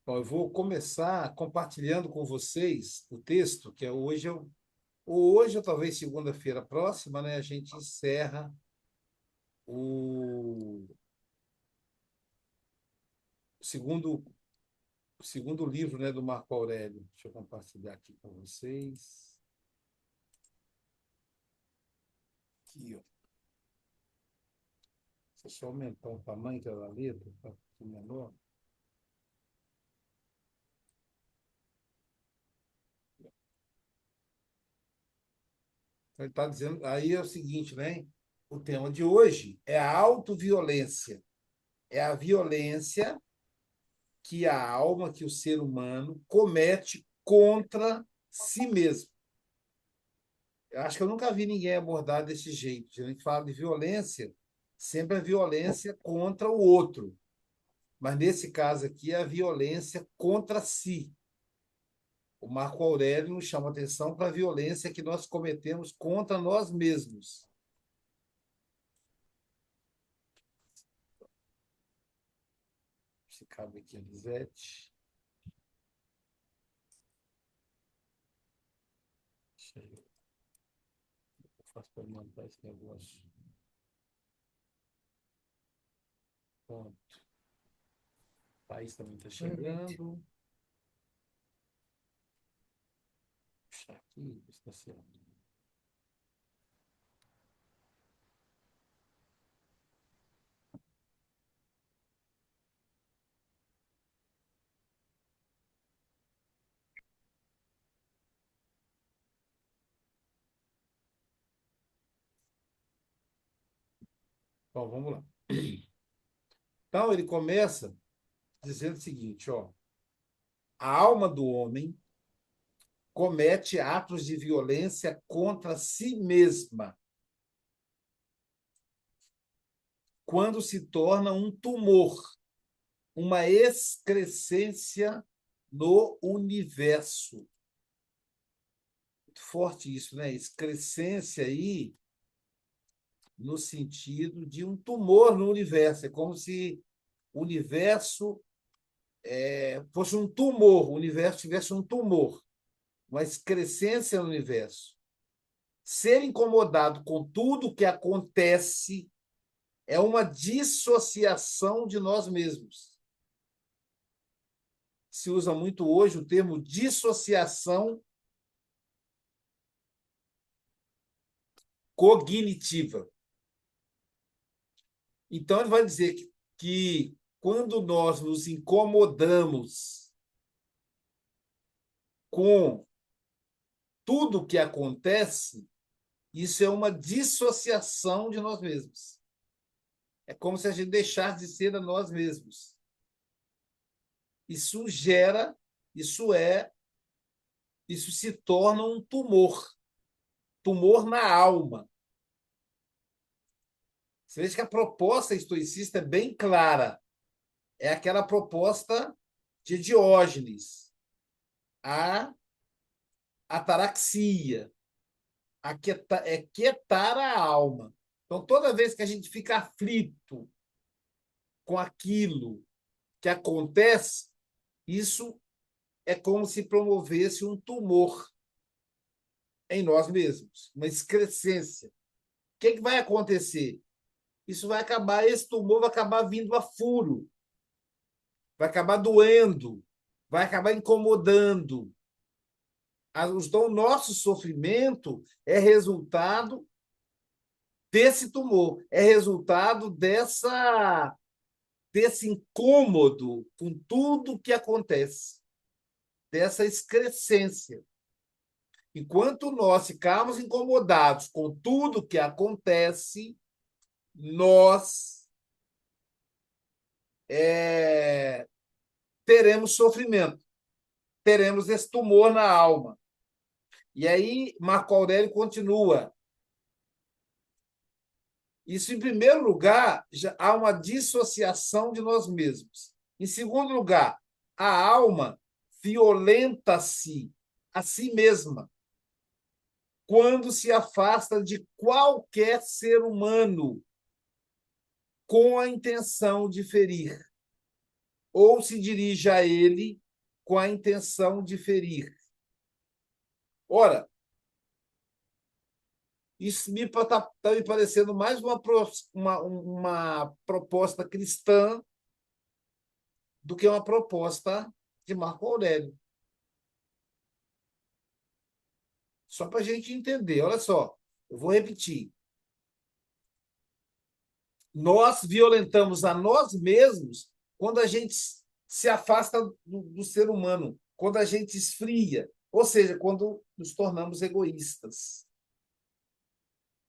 Bom, eu vou começar compartilhando com vocês o texto, que é hoje ou talvez segunda-feira próxima, né, a gente encerra o segundo, o segundo livro, né, do Marco Aurélio. Deixa eu compartilhar aqui com vocês. Aqui, ó. Deixa eu só aumentar o tamanho da letra para ficar menor. Então, ele está dizendo, aí é o seguinte, né? O tema de hoje é a autoviolência. É a violência que a alma, que o ser humano comete contra si mesmo. Eu acho que eu nunca vi ninguém abordar desse jeito. A gente fala de violência, sempre é violência contra o outro. Mas nesse caso aqui é a violência contra si. O Marco Aurélio nos chama atenção para a violência que nós cometemos contra nós mesmos. Se cabe aqui, Elisete. Eu faço para montar esse negócio. Pronto. O país também está chegando. Puxar aqui, está certo. Então, vamos lá. Então, ele começa dizendo o seguinte, ó, a alma do homem comete atos de violência contra si mesma quando se torna um tumor, uma excrescência no universo. Muito forte isso, né? Excrescência aí no sentido de um tumor no universo. É como se o universo fosse um tumor, o universo tivesse um tumor, uma excrescência no universo. Ser incomodado com tudo que acontece é uma dissociação de nós mesmos. Se usa muito hoje o termo dissociação cognitiva. Então, ele vai dizer que quando nós nos incomodamos com tudo que acontece, isso é uma dissociação de nós mesmos. É como se a gente deixasse de ser a nós mesmos. Isso gera, isso é, isso se torna um tumor na alma. Você veja que a proposta estoicista é bem clara. É aquela proposta de Diógenes, a ataraxia, é quietar a alma. Então, toda vez que a gente fica aflito com aquilo que acontece, isso é como se promovesse um tumor em nós mesmos, uma excrescência. O que vai acontecer? Isso vai acabar, esse tumor vai acabar vindo a furo, vai acabar doendo, vai acabar incomodando. Então, o nosso sofrimento é resultado desse tumor, é resultado desse incômodo com tudo que acontece, dessa excrescência. Enquanto nós ficarmos incomodados com tudo que acontece, nós teremos sofrimento, teremos esse tumor na alma. E aí, Marco Aurélio continua. Isso, em primeiro lugar, já há uma dissociação de nós mesmos. Em segundo lugar, a alma violenta-se a si mesma quando se afasta de qualquer ser humano com a intenção de ferir. ou se dirige a ele com a intenção de ferir. Ora, isso está me parecendo mais uma proposta cristã do que uma proposta de Marco Aurélio. Só para a gente entender, olha só, eu vou repetir. Nós violentamos a nós mesmos quando a gente se afasta do ser humano, quando a gente esfria, ou seja, quando nos tornamos egoístas.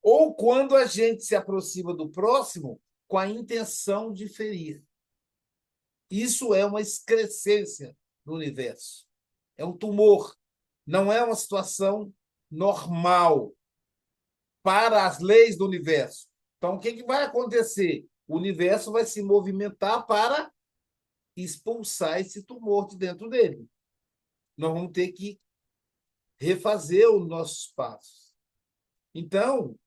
Ou quando a gente se aproxima do próximo com a intenção de ferir. Isso é uma excrescência no universo. É um tumor. Não é uma situação normal para as leis do universo. Então, o que vai acontecer? O universo vai se movimentar para expulsar esse tumor de dentro dele. Nós vamos ter que refazer os nossos passos. Então,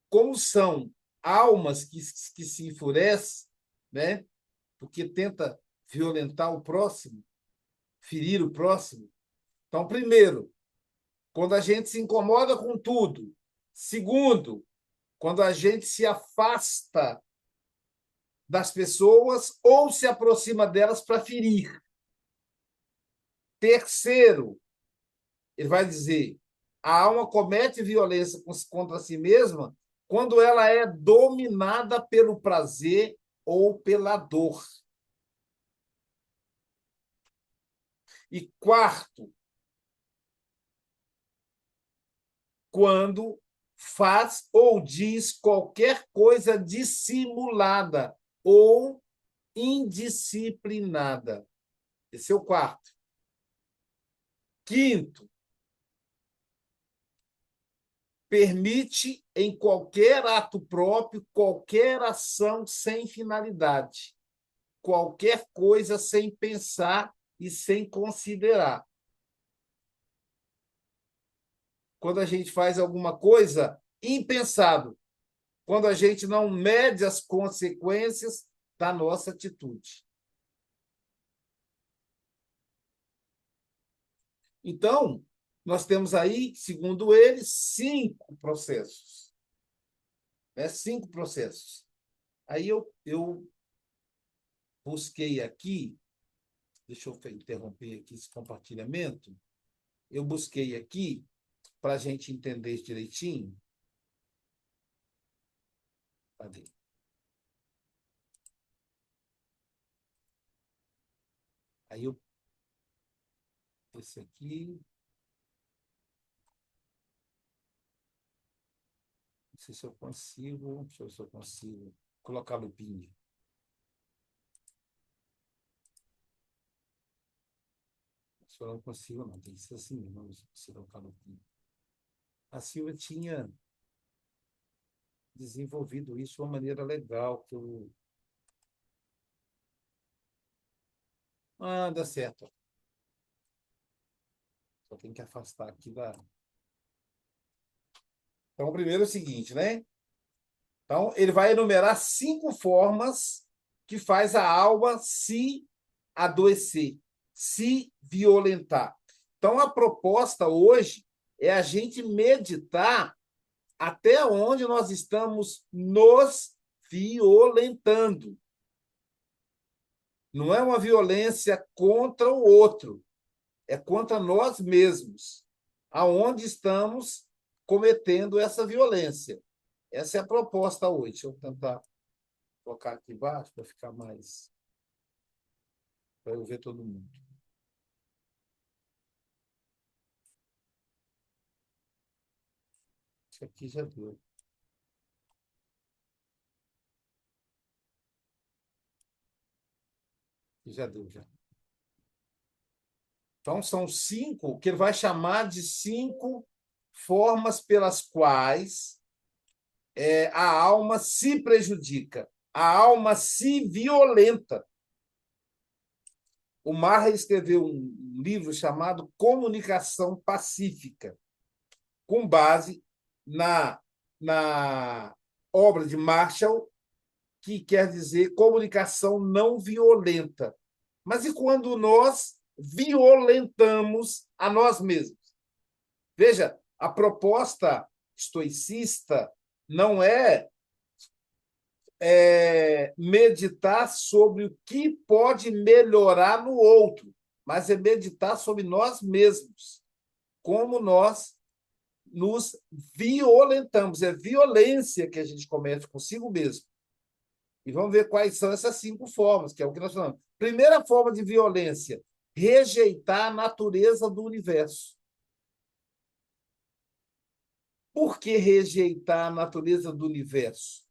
como são almas que se enfurecem, né? Porque tenta violentar o próximo, ferir o próximo. Então, primeiro, quando a gente se incomoda com tudo. Segundo, quando a gente se afasta das pessoas ou se aproxima delas para ferir. Terceiro, ele vai dizer, a alma comete violência contra si mesma quando ela é dominada pelo prazer ou pela dor. E quarto, quando faz ou diz qualquer coisa dissimulada ou indisciplinada. Esse é o quarto. Quinto, permite em qualquer ato próprio, qualquer ação sem finalidade, qualquer coisa sem pensar e sem considerar. Quando a gente faz alguma coisa impensado, quando a gente não mede as consequências da nossa atitude. Então, nós temos aí, segundo ele, 5 processos. 5 processos. Aí eu busquei aqui, deixa eu interromper aqui esse compartilhamento, eu busquei aqui, para a gente entender isso direitinho. Cadê? Aí eu. Esse aqui. Não sei se eu consigo. Deixa eu ver se eu consigo colocar lupinha. Se eu não consigo, não. Tem que ser assim, não se colocar lupinha. A Silvia tinha desenvolvido isso de uma maneira legal, que eu. Ah, dá certo. Só tem que afastar aqui da. Então, o primeiro é o seguinte, né? Então, ele vai enumerar 5 formas que faz a alma se adoecer, se violentar. Então, a proposta hoje é a gente meditar até onde nós estamos nos violentando. Não é uma violência contra o outro, é contra nós mesmos, aonde estamos cometendo essa violência. Essa é a proposta hoje. Deixa eu tentar colocar aqui embaixo para ficar mais. Para eu ver todo mundo. Isso aqui já deu. Já deu, já. Então, são 5, que ele vai chamar de 5 formas pelas quais a alma se prejudica, a alma se violenta. O Marra escreveu um livro chamado Comunicação Pacífica, com base na obra de Marshall que quer dizer comunicação não violenta. Mas e quando nós violentamos a nós mesmos? Veja, a proposta estoicista não é meditar sobre o que pode melhorar no outro, mas é meditar sobre nós mesmos, como nós nos violentamos. É violência que a gente comete consigo mesmo. E vamos ver quais são essas 5 formas, que é o que nós falamos. Primeira forma de violência: rejeitar a natureza do universo. Por que rejeitar a natureza do universo?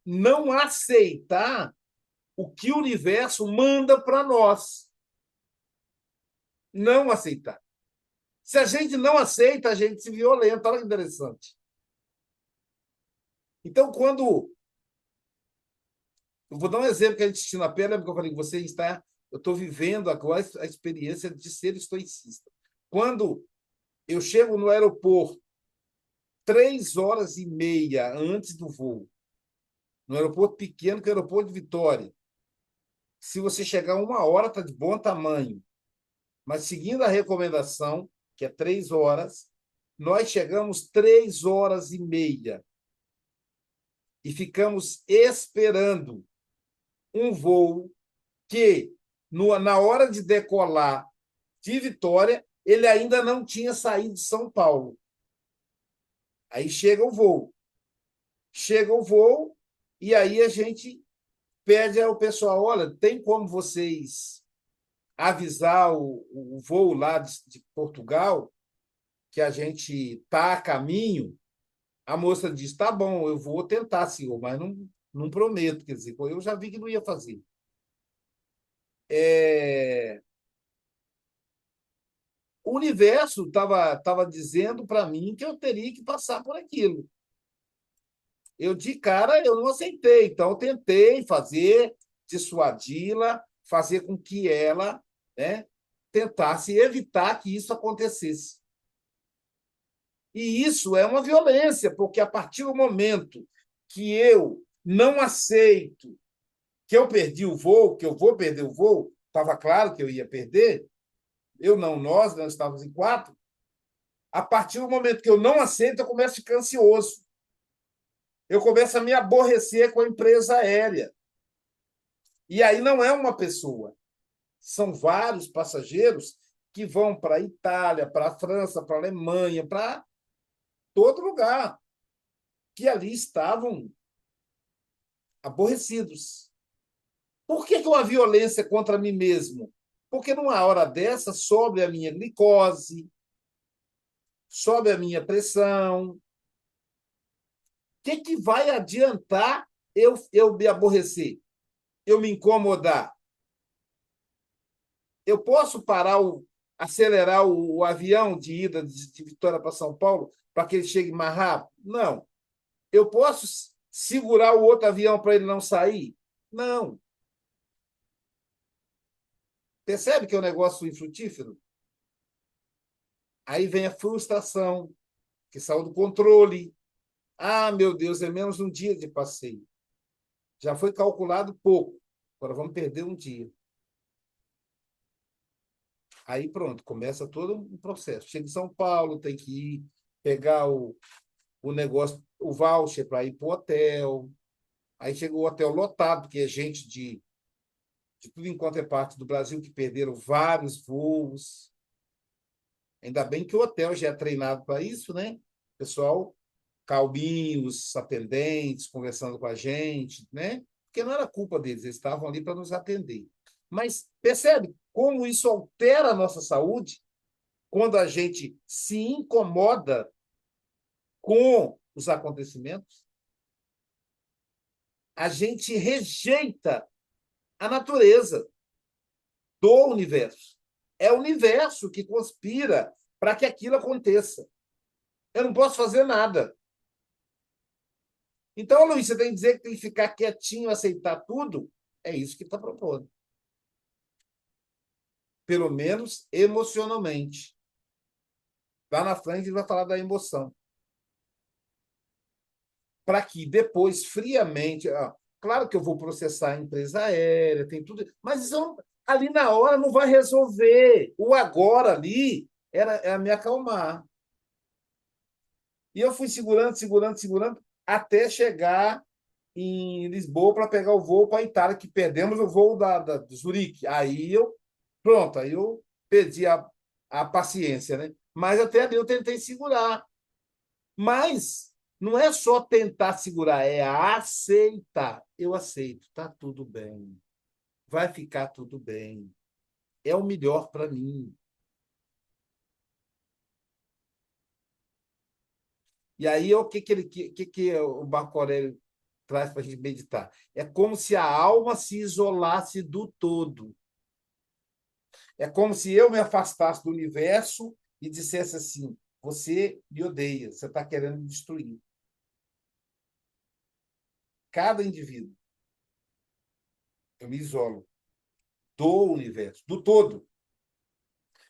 Não aceitar o que o universo manda para nós. Não aceitar. Se a gente não aceita, a gente se violenta. Olha que interessante. Então, quando. Eu vou dar um exemplo que a gente assistiu na pele, porque eu falei que você está. Eu estou vivendo agora a experiência de ser estoicista. Quando eu chego no aeroporto 3h30 antes do voo, no aeroporto pequeno, que é o aeroporto de Vitória. Se você chegar 1 hora, está de bom tamanho. Mas seguindo a recomendação, que é 3 horas, nós chegamos 3h30 e ficamos esperando um voo que, na hora de decolar de Vitória, ele ainda não tinha saído de São Paulo. Aí chega o voo. Chega o voo, e aí a gente pede ao pessoal: olha, tem como vocês avisar o voo lá de Portugal que a gente está a caminho? A moça diz: tá bom, eu vou tentar, senhor, mas não prometo. Quer dizer, eu já vi que não ia fazer. O universo estava dizendo para mim que eu teria que passar por aquilo. Eu, de cara, eu não aceitei. Então, eu tentei fazer, dissuadi-la, fazer com que ela, né, tentasse evitar que isso acontecesse. E isso é uma violência, porque a partir do momento que eu não aceito que eu perdi o voo, que eu vou perder o voo, estava claro que eu ia perder, eu não, nós estávamos em 4. A partir do momento que eu não aceito, eu começo a ficar ansioso. Eu começo a me aborrecer com a empresa aérea. E aí não é uma pessoa, são vários passageiros que vão para a Itália, para a França, para a Alemanha, para todo lugar, que ali estavam aborrecidos. Por que uma violência contra mim mesmo? Porque numa hora dessa sobe a minha glicose, sobe a minha pressão. O que vai adiantar eu me aborrecer, eu me incomodar? Eu posso acelerar o avião de ida de Vitória para São Paulo para que ele chegue mais rápido? Não. Eu posso segurar o outro avião para ele não sair? Não. Percebe que é um negócio infrutífero? Aí vem a frustração, que saiu do controle. Ah, meu Deus, é menos um dia de passeio. Já foi calculado pouco. Agora vamos perder um dia. Aí pronto, começa todo um processo. Chega em São Paulo, tem que ir pegar o negócio, o voucher para ir para o hotel. Aí chega o hotel lotado, porque é gente de tudo enquanto é parte do Brasil que perderam vários voos. Ainda bem que o hotel já é treinado para isso, né? Pessoal calminhos, atendentes, conversando com a gente, né? Porque não era culpa deles, eles estavam ali para nos atender. Mas percebe como isso altera a nossa saúde quando a gente se incomoda com os acontecimentos? A gente rejeita a natureza do universo. É o universo que conspira para que aquilo aconteça. Eu não posso fazer nada. Então, Luiz, você tem que dizer que tem que ficar quietinho, aceitar tudo? É isso que está propondo. Pelo menos emocionalmente. Lá na frente, ele vai falar da emoção. para que depois, friamente, claro que eu vou processar a empresa aérea, tem tudo, mas isso ali na hora não vai resolver. O agora ali era me acalmar. E eu fui segurando, segurando, segurando, até chegar em Lisboa para pegar o voo para a Itália, que perdemos o voo de Zurique. Pronto, aí eu perdi a paciência, né? Mas até ali eu tentei segurar. Mas não é só tentar segurar, é aceitar. Eu aceito, tá tudo bem, vai ficar tudo bem, é o melhor para mim. E aí, o que o Marco Aurélio traz para a gente meditar? É como se a alma se isolasse do todo. É como se eu me afastasse do universo e dissesse assim: você me odeia, você está querendo me destruir. Cada indivíduo, eu me isolo do universo, do todo.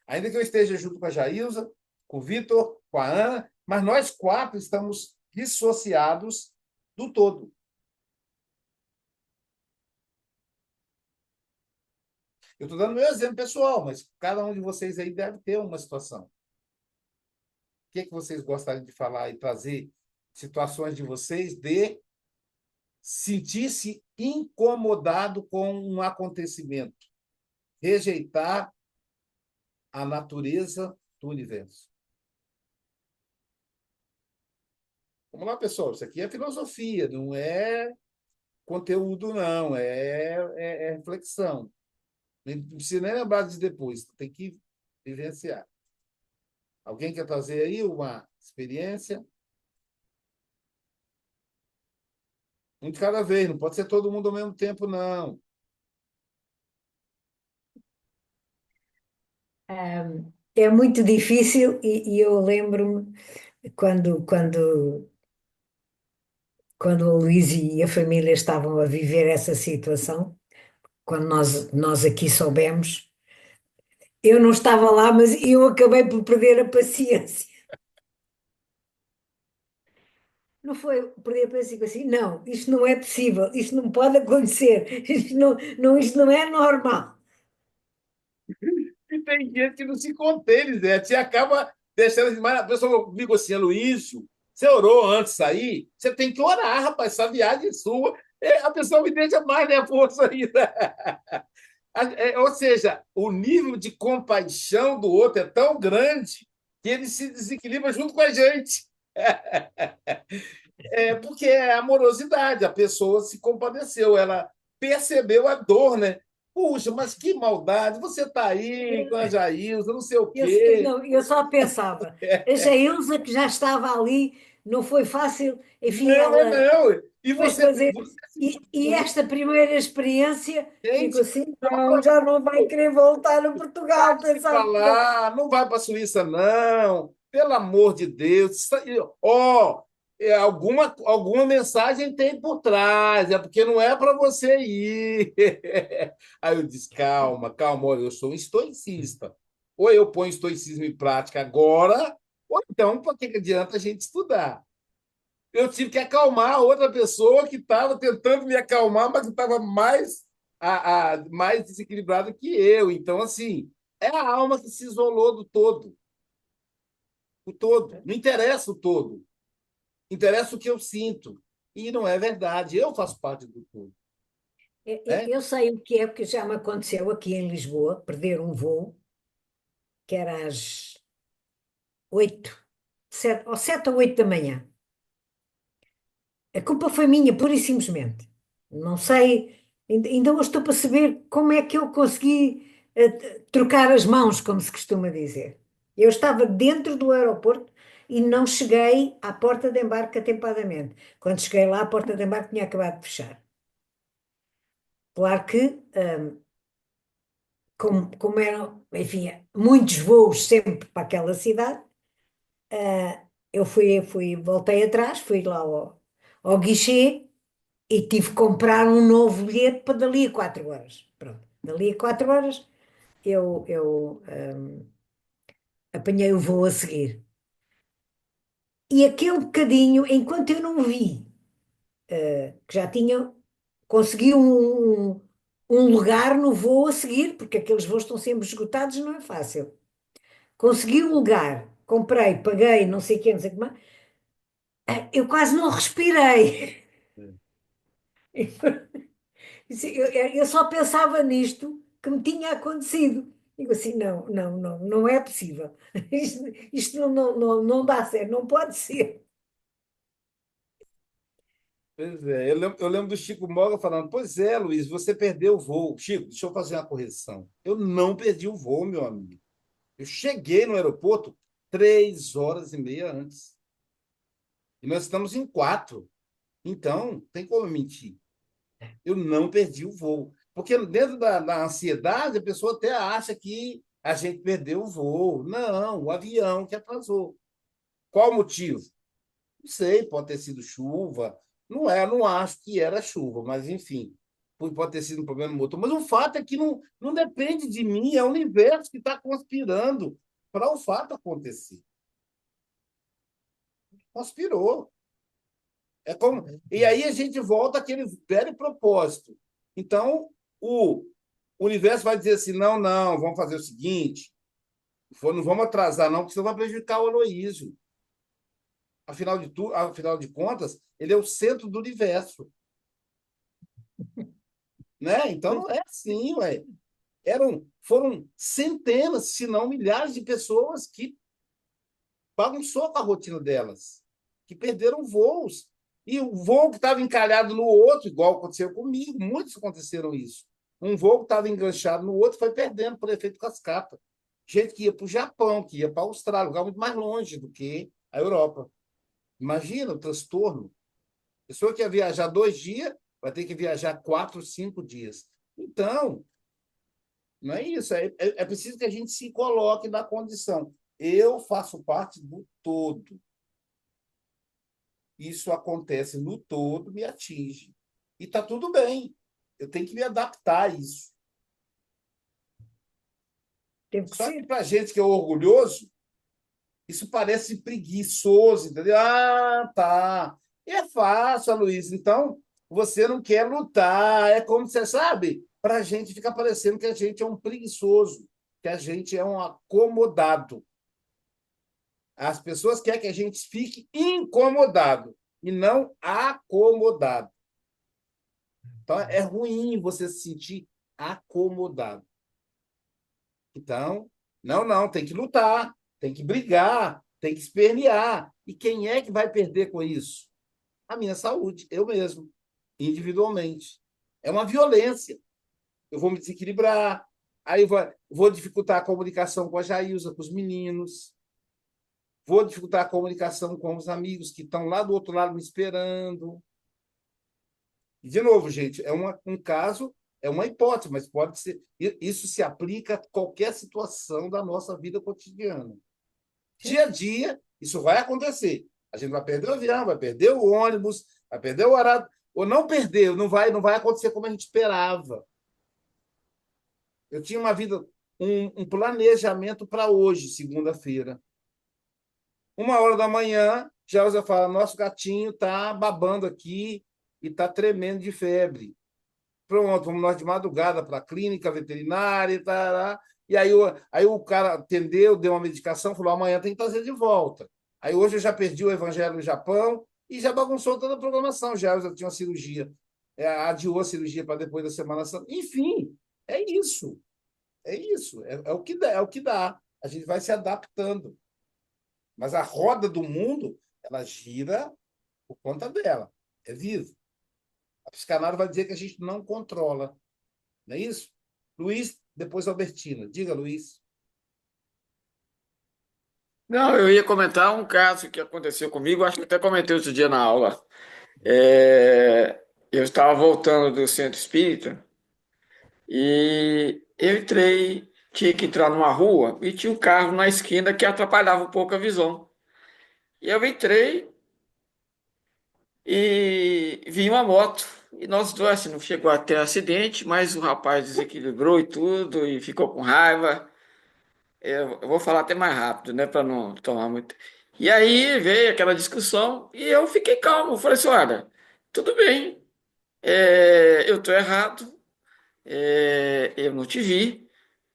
Ainda que eu esteja junto com a Jailza, com o Vitor, com a Ana, mas nós quatro estamos dissociados do todo. Eu estou dando meu exemplo pessoal, mas cada um de vocês aí deve ter uma situação. O que é que vocês gostariam de falar e trazer situações de vocês de sentir-se incomodado com um acontecimento, rejeitar a natureza do universo? Vamos lá, pessoal. Isso aqui é filosofia, não é conteúdo, não. É reflexão. Não precisa nem lembrar disso depois. Tem que vivenciar. Alguém quer trazer aí uma experiência? Um de cada vez, não pode ser todo mundo ao mesmo tempo, não. É muito difícil e eu lembro-me quando o Luís e a família estavam a viver essa situação, quando nós aqui soubemos, eu não estava lá, mas eu acabei por perder a paciência. Não foi perder a paciência assim, não, isto não é possível, isto não pode acontecer, isto não é normal. E tem gente que não se contém, Zé. Você acaba deixando demais. A pessoa comigo assim, Luísio, você orou antes de sair? Você tem que orar, rapaz. Essa viagem é sua. A pessoa me deixa mais nervoso ainda. Ou seja, o nível de compaixão do outro é tão grande que ele se desequilibra junto com a gente. Porque é amorosidade, a pessoa se compadeceu, ela percebeu a dor, né? Puxa, mas que maldade, você está aí com a Jailza, não sei o quê. Não, eu só pensava, a Geilza que já estava ali, não foi fácil, enfim, Não, ela não. E depois você, fazer. você se E destruiu, esta primeira experiência, digo gente. assim, não, já não vai querer voltar a Portugal, Vai-se para pensava. lá, não vai para a Suíça, não. Pelo amor de Deus. Ó, alguma mensagem tem por trás, é porque não é para você ir. Aí eu disse: calma, calma, olha, eu sou um estoicista. Ou eu ponho estoicismo em prática agora, ou então, para que adianta a gente estudar? Eu tive que acalmar a outra pessoa que estava tentando me acalmar, mas que estava mais desequilibrada que eu. Então, assim, é a alma que se isolou do todo. O todo. Não interessa o todo. Interessa o que eu sinto. E não é verdade. Eu faço parte do todo. Né? Eu sei o que é, porque já me aconteceu aqui em Lisboa, perder um voo, que era às 8, 7 ou 8 da manhã. A culpa foi minha, pura e simplesmente. Não sei, ainda hoje estou para saber como é que eu consegui trocar as mãos, como se costuma dizer. Eu estava dentro do aeroporto e não cheguei à porta de embarque atempadamente. Quando cheguei lá, a porta de embarque tinha acabado de fechar. Claro que, como eram, enfim, muitos voos sempre para aquela cidade, eu voltei atrás, fui lá ao guichê e tive que comprar um novo bilhete para dali a 4 horas. Pronto, dali a 4 horas eu apanhei o voo a seguir. E aquele bocadinho, enquanto eu não vi. que já tinha, consegui um lugar no voo a seguir, porque aqueles voos estão sempre esgotados, não é fácil. Consegui um lugar, comprei, paguei, não sei o quê, não sei o que mais. Eu quase não respirei. Eu só pensava nisto que me tinha acontecido. Digo assim, não, não, não, não é possível. Isto não dá certo, não pode ser. Pois é, eu lembro do Chico Moga falando: Pois é, Luiz, você perdeu o voo. Chico, deixa eu fazer uma correção. Eu não perdi o voo, meu amigo. Eu cheguei no aeroporto 3 horas e meia antes. E nós estamos em quatro. Então, tem como eu mentir. Eu não perdi o voo. Porque dentro da ansiedade, a pessoa até acha que a gente perdeu o voo. Não, o avião que atrasou. Qual o motivo? Não sei, pode ter sido chuva. Não é, não acho que era chuva, mas enfim, pode ter sido um problema no motor. Mas o fato é que não depende de mim, é o universo que está conspirando para o fato acontecer. Conspirou. É como... E aí a gente volta àquele velho propósito. Então, o universo vai dizer assim: não, não, vamos fazer o seguinte, não vamos atrasar, não, porque senão vai prejudicar o Aloysio. Afinal de contas, ele é o centro do universo. Né? Então Pois, não é assim, ué. Foram centenas, se não milhares de pessoas que bagunçou com a rotina delas, que perderam voos. E o voo que estava encalhado no outro, igual aconteceu comigo, muitos aconteceram isso. Um voo que estava enganchado no outro foi perdendo por efeito cascata. Gente que ia para o Japão, que ia para a Austrália, lugar muito mais longe do que a Europa. Imagina o transtorno. A pessoa que ia viajar 2 dias, vai ter que viajar 4, 5 dias. Então, não é isso. É preciso que a gente se coloque na condição. Eu faço parte do todo. Isso acontece no todo, me atinge. E está tudo bem. Eu tenho que me adaptar a isso. teve que Só que ser. para a gente que é orgulhoso, isso parece preguiçoso, entendeu? Ah, tá. É fácil, Luiz. Então, você não quer lutar. É como você sabe, para a gente fica parecendo que a gente é um preguiçoso, que a gente é um acomodado. As pessoas querem que a gente fique incomodado e não acomodado. Então, é ruim você se sentir acomodado. Então, não, não, tem que lutar, tem que brigar, tem que espernear. E quem é que vai perder com isso? A minha saúde, eu mesmo, individualmente. É uma violência. Eu vou me desequilibrar, aí vou dificultar a comunicação com a Jailza, com os meninos, vou dificultar a comunicação com os amigos que estão lá do outro lado me esperando. E, de novo, gente, um caso, é uma hipótese, mas pode ser. Isso se aplica a qualquer situação da nossa vida cotidiana. Dia a Sim. dia, isso vai acontecer. A gente vai perder o avião, vai perder o ônibus, vai perder o horário, ou não perder, não vai acontecer como a gente esperava. Eu tinha uma vida, um planejamento para hoje, segunda-feira. 1 hora da manhã, já fala: nosso gatinho está babando aqui e está tremendo de febre. Pronto, vamos nós de madrugada para a clínica veterinária e tal. E aí o cara atendeu, deu uma medicação, falou: amanhã tem que trazer de volta. Aí hoje eu já perdi o Evangelho no Japão e já bagunçou toda a programação. Já eu já tinha uma cirurgia, adiou a cirurgia para depois da Semana Santa. Enfim, é isso. É isso. É o que dá, é o que dá. A gente vai se adaptando. Mas a roda do mundo, ela gira por conta dela. É vivo. A psicanálise vai dizer que a gente não controla. Não é isso? Luiz, depois Albertina. Diga, Luiz. Não, eu ia comentar um caso que aconteceu comigo, acho que até comentei outro dia na aula. Eu estava voltando do centro espírita e eu entrei, tinha que entrar numa rua e tinha um carro na esquina que atrapalhava um pouco a visão. E eu entrei e vi uma moto. E nós dois, assim, não chegou a ter acidente, mas o rapaz desequilibrou e tudo e ficou com raiva. Eu vou falar até mais rápido, né, para não tomar muito. E aí veio aquela discussão e eu fiquei calmo. Falei assim: olha, tudo bem, eu estou errado, eu não te vi,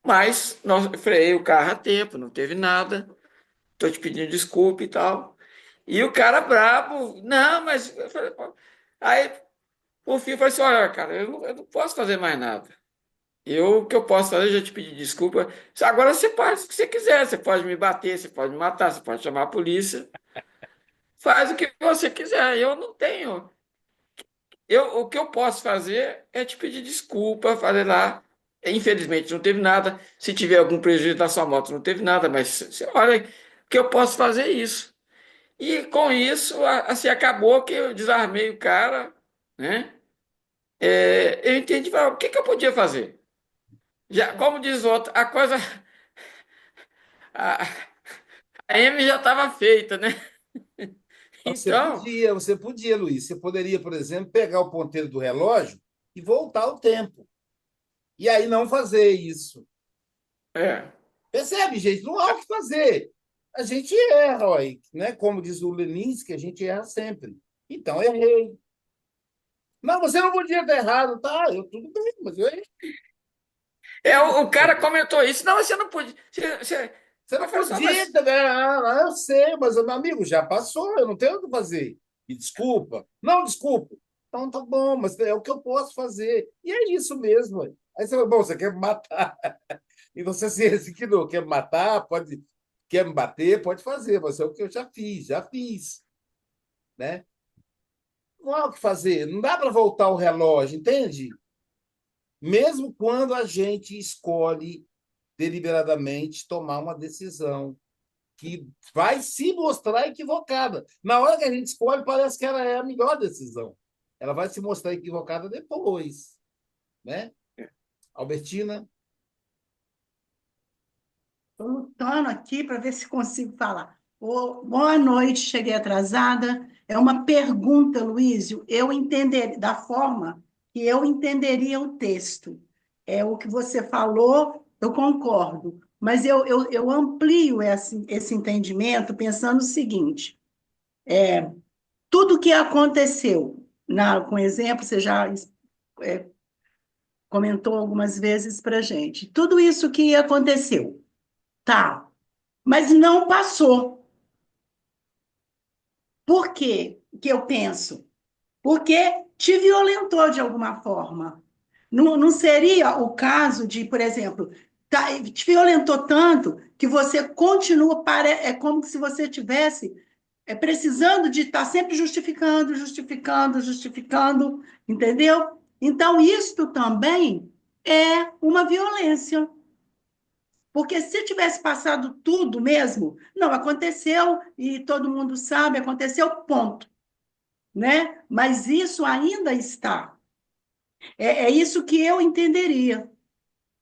mas freiei o carro a tempo, não teve nada, estou te pedindo desculpa e tal. E o cara brabo, não, mas. Eu falei, pô. Aí, por fim, eu falei assim: olha, cara, eu não posso fazer mais nada. O que eu posso fazer, eu já te pedi desculpa. Agora você faz o que você quiser. Você pode me bater, você pode me matar, você pode chamar a polícia. Faz o que você quiser. Eu não tenho. O que eu posso fazer é te pedir desculpa, fazer lá. Infelizmente, não teve nada. Se tiver algum prejuízo na sua moto, não teve nada. Mas, olha, o que eu posso fazer é isso. E com isso, assim, acabou que eu desarmei o cara, né? Eu entendi, falei, o que que eu podia fazer? Já, como diz o outro, a, a M já estava feita, né? Então, Você podia, Luiz. Você poderia, por exemplo, pegar o ponteiro do relógio e voltar o tempo. E aí não fazer isso. é, Percebe, gente? Não há o que fazer. A gente erra, ó, né? Como diz o Leninski, a gente erra sempre. Então, errei. Não, você não podia ter errado, tá? Tudo bem, mas eu errei. o cara comentou isso. Não, você não podia. Você Eu não falei assim, podia, também. Eu sei, mas, meu amigo, já passou, eu não tenho o que fazer. Me desculpa. Não, desculpa. Então, tá bom, mas é o que eu posso fazer. E é isso mesmo. Ué. Aí você fala, bom, você quer me matar. E você se resignou, quer me matar, pode, quer me bater, pode fazer, mas é o que eu já fiz, né? Não há o que fazer, não dá para voltar o relógio, entende? Mesmo quando a gente escolhe deliberadamente tomar uma decisão que vai se mostrar equivocada. Na hora que a gente escolhe, parece que ela é a melhor decisão. Ela vai se mostrar equivocada depois, né? Albertina, Estou lutando aqui para ver se consigo falar. Boa noite, cheguei atrasada. É uma pergunta, Luísio. Eu entender da forma que eu entenderia o texto. É o que você falou, eu concordo. Mas eu amplio esse entendimento pensando o seguinte: tudo que aconteceu, com exemplo, você já é, comentou algumas vezes para gente. Tudo isso que aconteceu, tá? Mas não passou. Por quê que eu penso? Porque te violentou de alguma forma. Não seria o caso de, por exemplo, te violentou tanto que você continua, é como se você tivesse precisando de estar sempre justificando, justificando, justificando, entendeu? Então, isto também é uma violência. Porque se tivesse passado tudo mesmo, não aconteceu e todo mundo sabe, aconteceu, ponto, né? Mas isso ainda está. É isso que eu entenderia.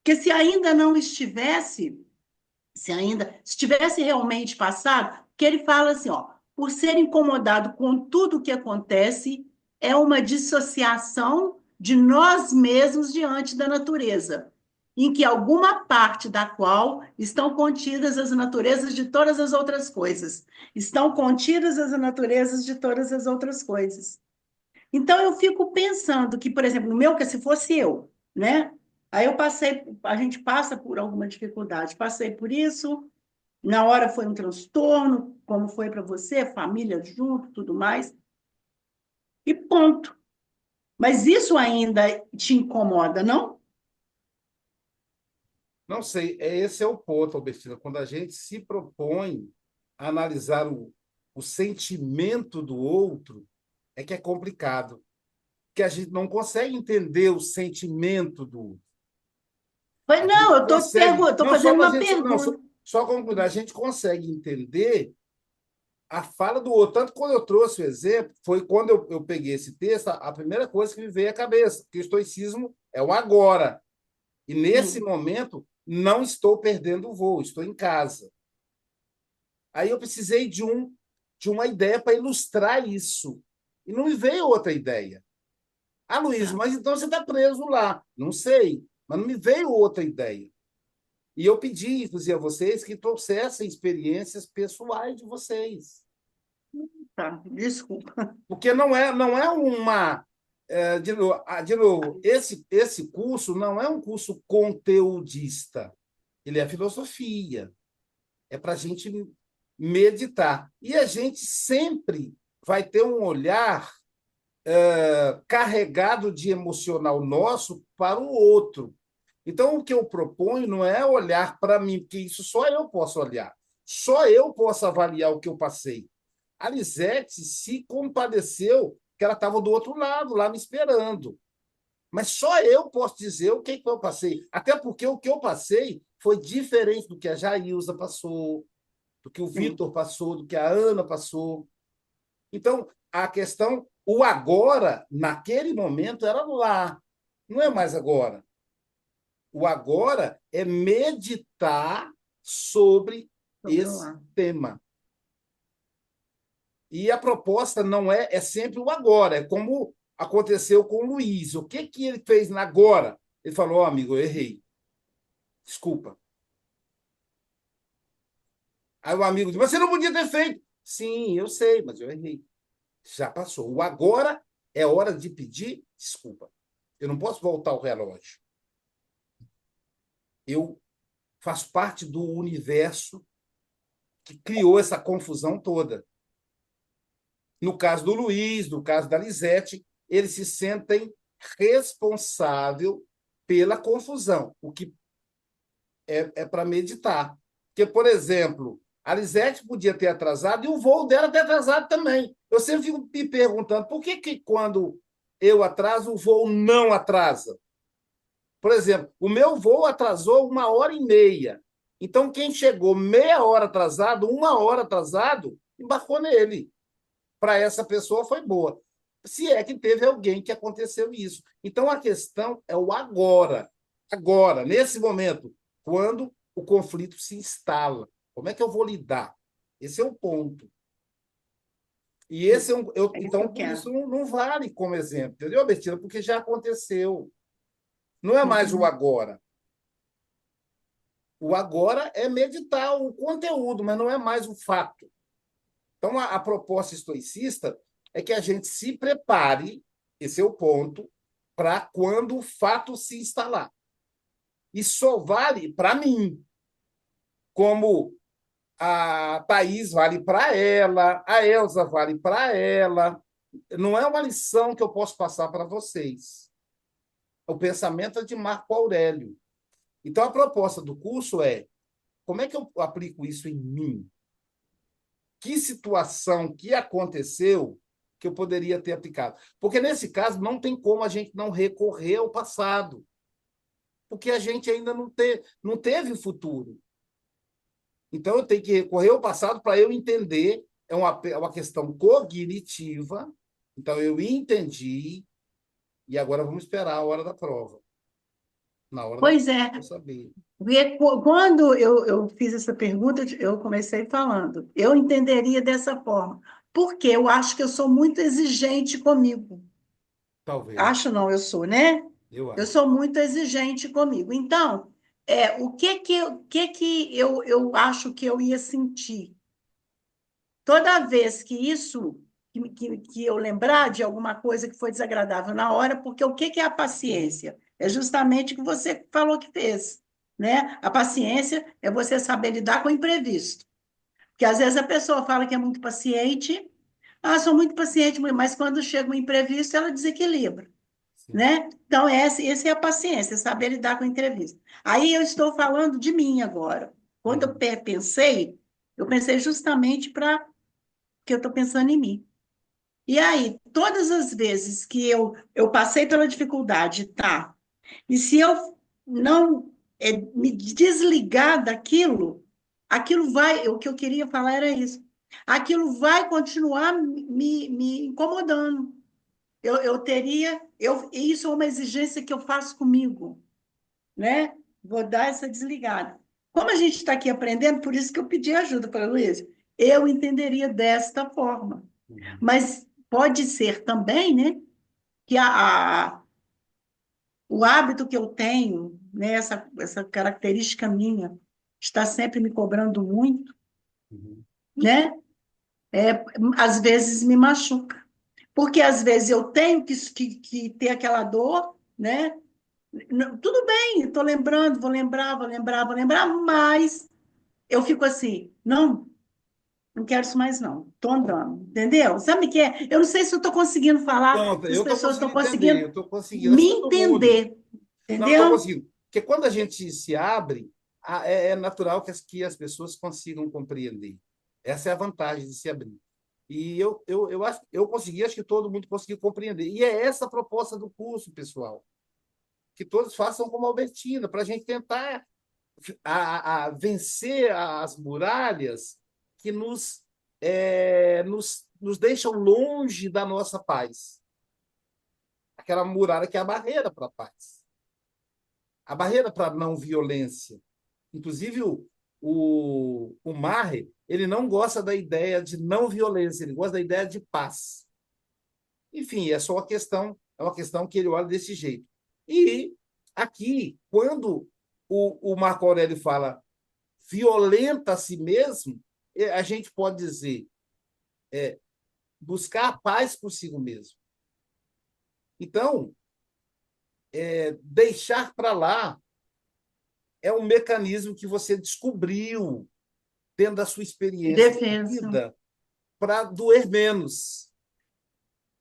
Porque se ainda não estivesse, se tivesse realmente passado, que ele fala assim, ó, por ser incomodado com tudo o que acontece, é uma dissociação de nós mesmos diante da natureza, em que alguma parte da qual estão contidas as naturezas de todas as outras coisas. Estão contidas as naturezas de todas as outras coisas. Então, eu fico pensando que, por exemplo, no meu, que se fosse eu, né? Aí a gente passa por alguma dificuldade, passei por isso, na hora foi um transtorno, como foi para você, família junto, tudo mais, e ponto. Mas isso ainda te incomoda, não? não sei, esse é o ponto, Albertina, quando a gente se propõe a analisar o sentimento do outro, é que é complicado, que a gente não consegue entender o sentimento do outro. Pois A não, gente eu consegue, estou não só fazendo para a uma gente, não, pergunta. só concluir, a gente consegue entender a fala do outro. Tanto quando eu trouxe o exemplo, foi quando eu peguei esse texto, a primeira coisa que me veio à cabeça, que o estoicismo é o agora. E nesse Sim. momento, não estou perdendo o voo, estou em casa. Aí eu precisei de uma ideia para ilustrar isso. E não me veio outra ideia. Ah, Luiz, Tá. mas então você está preso lá. Não sei, mas não me veio outra ideia. E eu pedi, inclusive, a vocês que trouxessem experiências pessoais de vocês. Tá, desculpa. Porque não é uma. De novo, esse curso não é um curso conteudista. Ele é filosofia. É para a gente meditar. E a gente sempre vai ter um olhar carregado de emocional nosso para o outro. Então, o que eu proponho não é olhar para mim, porque isso só eu posso olhar. Só eu posso avaliar o que eu passei. A Lisete se compadeceu que ela estava do outro lado, lá me esperando. Mas só eu posso dizer o que eu passei. Até porque o que eu passei foi diferente do que a Jailza passou, do que o Sim. Vitor passou, do que a Ana passou. Então, a questão, o agora, naquele momento, era lá. Não é mais agora. O agora é meditar sobre Sobre esse lá. tema. E a proposta não é sempre o agora, é como aconteceu com o Luiz. O que ele fez na agora? Ele falou, oh, amigo, eu errei. Desculpa. Aí o amigo disse, você não podia ter feito. Sim, eu sei, mas eu errei. Já passou. O agora é hora de pedir desculpa. Eu não posso voltar o relógio. Eu faço parte do universo que criou essa confusão toda. No caso do Luiz, no caso da Lisete, eles se sentem responsáveis pela confusão, o que é para meditar. Porque, por exemplo, a Lisete podia ter atrasado e o voo dela ter atrasado também. Eu sempre fico me perguntando por que quando eu atraso, o voo não atrasa? Por exemplo, o meu voo atrasou 1h30. Então, quem chegou meia hora atrasado, 1 hora atrasado, embarcou nele. Para essa pessoa foi boa. Se é que teve alguém que aconteceu isso. Então, a questão é o agora. Agora, nesse momento, quando o conflito se instala. Como é que eu vou lidar? Esse é o ponto. E esse é um. É isso que Então, eu por quero. isso não vale como exemplo, entendeu, Bettina? Porque já aconteceu. Não é mais o Uhum. agora. O agora é meditar o conteúdo, mas não é mais o fato. Então, a proposta estoicista é que a gente se prepare, esse é o ponto, para quando o fato se instalar. E só vale para mim, como a Thaís vale para ela, a Elza vale para ela. Não é uma lição que eu posso passar para vocês. O pensamento é de Marco Aurélio. Então, a proposta do curso é como é que eu aplico isso em mim? Que situação que aconteceu que eu poderia ter aplicado? Porque, nesse caso, não tem como a gente não recorrer ao passado, porque a gente ainda não teve futuro. Então, eu tenho que recorrer ao passado para eu entender. É uma questão cognitiva. Então, eu entendi, e agora vamos esperar a hora da prova. Na hora da prova, Pois é, eu saber. porque quando eu fiz essa pergunta, eu comecei falando, eu entenderia dessa forma, porque eu acho que eu sou muito exigente comigo. Talvez. Acho não, eu sou, né? Eu Eu acho. sou muito exigente comigo. Então, o que que eu acho que eu ia sentir? Toda vez que que eu lembrar de alguma coisa que foi desagradável na hora, porque o que que é a paciência? É justamente o que você falou que fez, né? A paciência é você saber lidar com o imprevisto. Porque às vezes a pessoa fala que é muito paciente, sou muito paciente, mas quando chega um imprevisto, ela desequilibra, Sim. né? Então, essa é a paciência, saber lidar com a entrevista. Aí eu estou falando de mim agora. Quando Uhum. eu pensei justamente para que eu estou pensando em mim. E aí, todas as vezes que eu passei pela dificuldade, tá? E se eu não me desligar daquilo, aquilo vai. O que eu queria falar era isso. Aquilo vai continuar me incomodando. Eu teria. Isso é uma exigência que eu faço comigo, né? Vou dar essa desligada. Como a gente está aqui aprendendo, por isso que eu pedi ajuda para a Luísa. Eu entenderia desta forma. Uhum. Mas pode ser também, né, que o hábito que eu tenho, né, essa característica minha, está sempre me cobrando muito, Uhum. né? é, às vezes me machuca. Porque às vezes eu tenho que ter aquela dor, né? Tudo bem, estou lembrando, vou lembrar, mas eu fico assim, não, não quero isso mais não, estou andando, entendeu? Sabe o que é? Eu não sei se eu estou conseguindo falar, Não, se as eu estou pessoas conseguindo estão entender, eu conseguindo estou conseguindo, acho me que todo mundo. entender, Não, eu estou entendeu? conseguindo. Porque quando a gente se abre, é natural que as pessoas consigam compreender. Essa é a vantagem de se abrir. E eu acho, eu consegui, acho que todo mundo conseguiu compreender. E é essa a proposta do curso, pessoal. Que todos façam como a Albertina, para a gente tentar a vencer as muralhas que nos deixam longe da nossa paz. Aquela muralha que é a barreira para a paz, a barreira para a não violência. Inclusive, o Marre, ele não gosta da ideia de não violência, ele gosta da ideia de paz. Enfim, é uma questão que ele olha desse jeito. E aqui, quando o Marco Aurélio fala violenta a si mesmo, a gente pode dizer buscar a paz consigo mesmo. Então, deixar para lá é um mecanismo que você descobriu dentro da sua experiência de Defesa. vida para doer menos.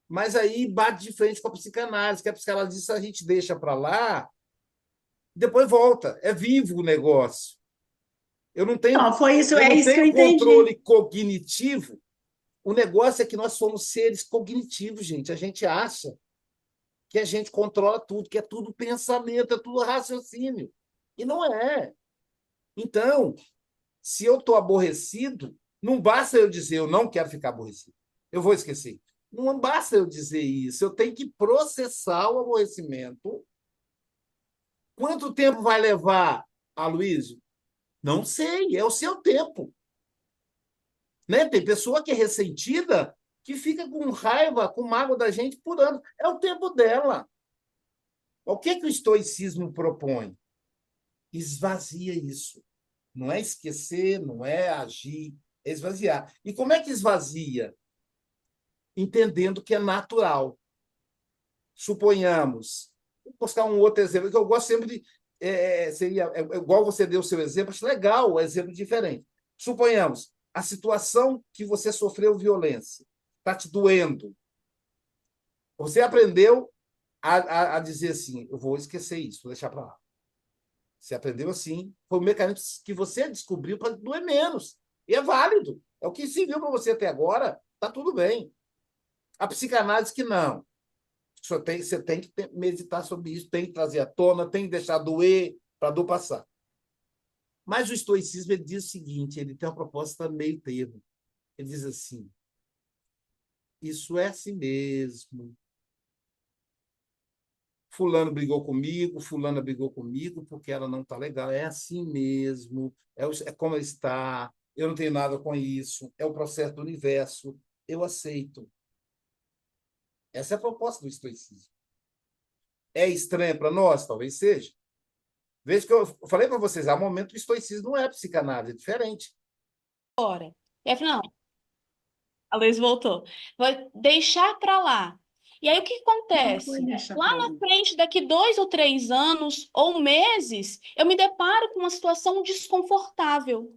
Mas aí bate de frente com a psicanálise, que a psicanálise diz que a gente deixa para lá, depois volta. É vivo o negócio. Eu não tenho, Não, foi isso, eu é não isso que eu tenho entendi. controle cognitivo. O negócio é que nós somos seres cognitivos, gente. A gente acha que a gente controla tudo, que é tudo pensamento, é tudo raciocínio. E não é. Então, se eu estou aborrecido, não basta eu dizer eu não quero ficar aborrecido. Eu vou esquecer. Não basta eu dizer isso. Eu tenho que processar o aborrecimento. Quanto tempo vai levar, Aloysio? Não sei, é o seu tempo. Né? Tem pessoa que é ressentida que fica com raiva, com mágoa da gente por anos. É o tempo dela. O que o estoicismo propõe? Esvazia isso. Não é esquecer, não é agir, é esvaziar. E como é que esvazia? Entendendo que é natural. Suponhamos, vou buscar um outro exemplo, que eu gosto sempre de. Igual você deu o seu exemplo, acho legal o exemplo diferente. Suponhamos, a situação que você sofreu violência está te doendo. Você aprendeu a dizer assim: eu vou esquecer isso, vou deixar para lá. Você aprendeu assim, foi um mecanismo que você descobriu para doer menos. E é válido. É o que serviu para você até agora, está tudo bem. A psicanálise que não. Você tem que meditar sobre isso, tem que trazer à tona, tem que deixar doer para a dor passar. Mas o estoicismo ele diz o seguinte: ele tem uma proposta meio termo. Ele diz assim: isso é assim mesmo. Fulano brigou comigo, fulana brigou comigo porque ela não está legal. É assim mesmo, é como ela está, eu não tenho nada com isso, é o processo do universo, eu aceito. Essa é a proposta do estoicismo. É estranha para nós? Talvez seja. Veja que eu falei para vocês, há um momento que o estoicismo não é psicanálise, é diferente. Fora. E aí, eu falei, não, a Luiz voltou. Vou deixar para lá. E aí, o que Não foi acontece? deixar Lá para na lá. frente, daqui 2 ou 3 anos ou meses, eu me deparo com uma situação desconfortável.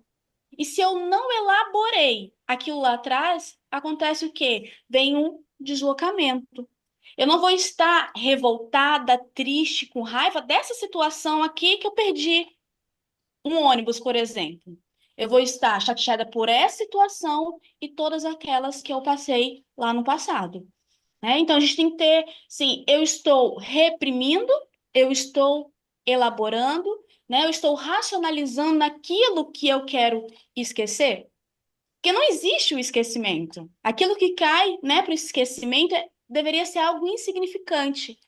E se eu não elaborei aquilo lá atrás, acontece o quê? Vem um deslocamento. Eu não vou estar revoltada, triste, com raiva dessa situação aqui que eu perdi um ônibus, por exemplo. Eu vou estar chateada por essa situação e todas aquelas que eu passei lá no passado, né? Então a gente tem que ter, sim, eu estou reprimindo, eu estou elaborando, né? Eu estou racionalizando aquilo que eu quero esquecer. Porque não existe o esquecimento. Aquilo que cai, né, para o esquecimento deveria ser algo insignificante.